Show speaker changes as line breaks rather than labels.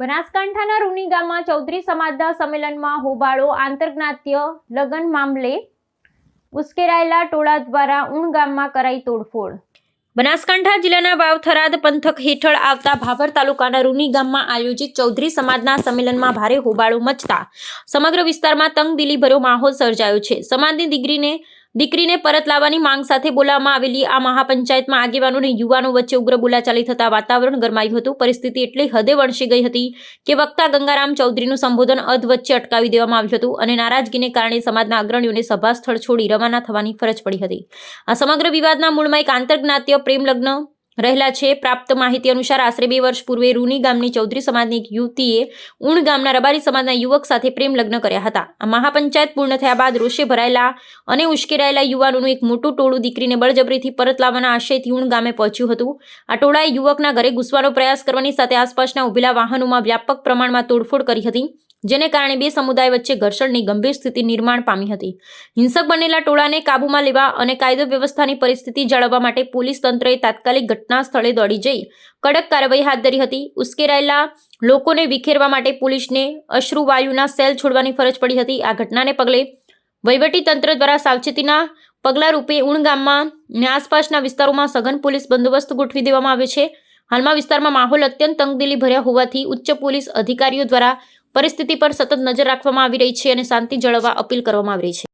બનાસકાંઠાના રૂની ગામમાં ચૌધરી સમાજના સંમેલનમાં હોબાળો આંતરજ્ઞાતીય લગ્ન મામલે ઉશ્કેરાયેલા ટોળા દ્વારા ઉણ ગામમાં કરાઈ તોડફોડ। બનાસકાંઠા જિલ્લાના વાવ થરાદ પંથક હેઠળ આવતા ભાભર તાલુકાના રૂની ગામમાં આયોજિત ચૌધરી સમાજના સંમેલનમાં ભારે હોબાળો મચતા સમગ્ર વિસ્તારમાં તંગદિલીભર્યો માહોલ સર્જાયો છે। સમાજની દીકરીને પરત લાવવાની માંગ સાથે બોલાવવામાં આવેલી આ મહાપંચાયતમાં આગેવાનો અને યુવાનો વચ્ચે ઉગ્ર બોલાચાલી થતા વાતાવરણ ગરમાયું હતું। પરિસ્થિતિ એટલી હદે વણસી ગઈ હતી કે વક્તા ગંગારામ ચૌધરીનું સંબોધન અધ વચ્ચે અટકાવી દેવામાં આવ્યું હતું અને નારાજગીને કારણે સમાજના અગ્રણીઓને સભા સ્થળ છોડી રવાના થવાની ફરજ પડી હતી। આ સમગ્ર વિવાદના મૂળમાં એક આંતરજ્ઞાતીય પ્રેમ લગ્ન રહેલા છે। પ્રાપ્ત માહિતી અનુસાર આશરે 2 વર્ષ પૂર્વે રૂની ગામની ચૌધરી સમાજની એક યુવતીએ ઉણ ગામના રબારી સમાજના યુવક સાથે પ્રેમ લગ્ન કર્યા હતા। આ મહાપંચાયત પૂર્ણ થયા બાદ રોષે ભરાયેલા અને ઉશ્કેરાયેલા યુવાનોનું એક મોટું ટોળું દીકરીને બળજબરીથી પરત લાવવાના આશયથી ઉણ ગામે પહોંચ્યું હતું। આ ટોળાએ યુવકના ઘરે ઘૂસવાનો પ્રયાસ કરવાની સાથે આસપાસના ઉભેલા વાહનોમાં વ્યાપક પ્રમાણમાં તોડફોડ કરી હતી, જેને કારણે બે સમુદાય વચ્ચે ઘર્ષણની ગંભીર સ્થિતિ નિર્માણ પામી હતી। હિંસક બનેલા ટોળાને કાબૂમાં લેવા અને કાયદો વ્યવસ્થાની પરિસ્થિતિ જાળવવા માટે પોલીસ તંત્રએ તાત્કાલિક ઘટના સ્થળે દોડી જઈ કડક કાર્યવાહી હાથ ધરી હતી। ઉશ્કેરાયેલા લોકોને વિખેરવા માટે પોલીસને અશ્રુવાયુના સેલ છોડવાની ફરજ પડી હતી। આ ઘટનાને પગલે વહીવટી તંત્ર દ્વારા સાવચેતીના પગલા રૂપે ઉણ ગામમાં અને આસપાસના વિસ્તારોમાં સઘન પોલીસ બંદોબસ્ત ગોઠવી દેવામાં આવ્યો છે। હાલમાં વિસ્તારમાં માહોલ અત્યંત તંગદિલી ભર્યા હોવાથી ઉચ્ચ પોલીસ અધિકારીઓ દ્વારા પરિસ્થિતિ પર સતત નજર રાખવામાં આવી રહી છે અને શાંતિ જાળવવા અપીલ કરવામાં આવી રહી છે।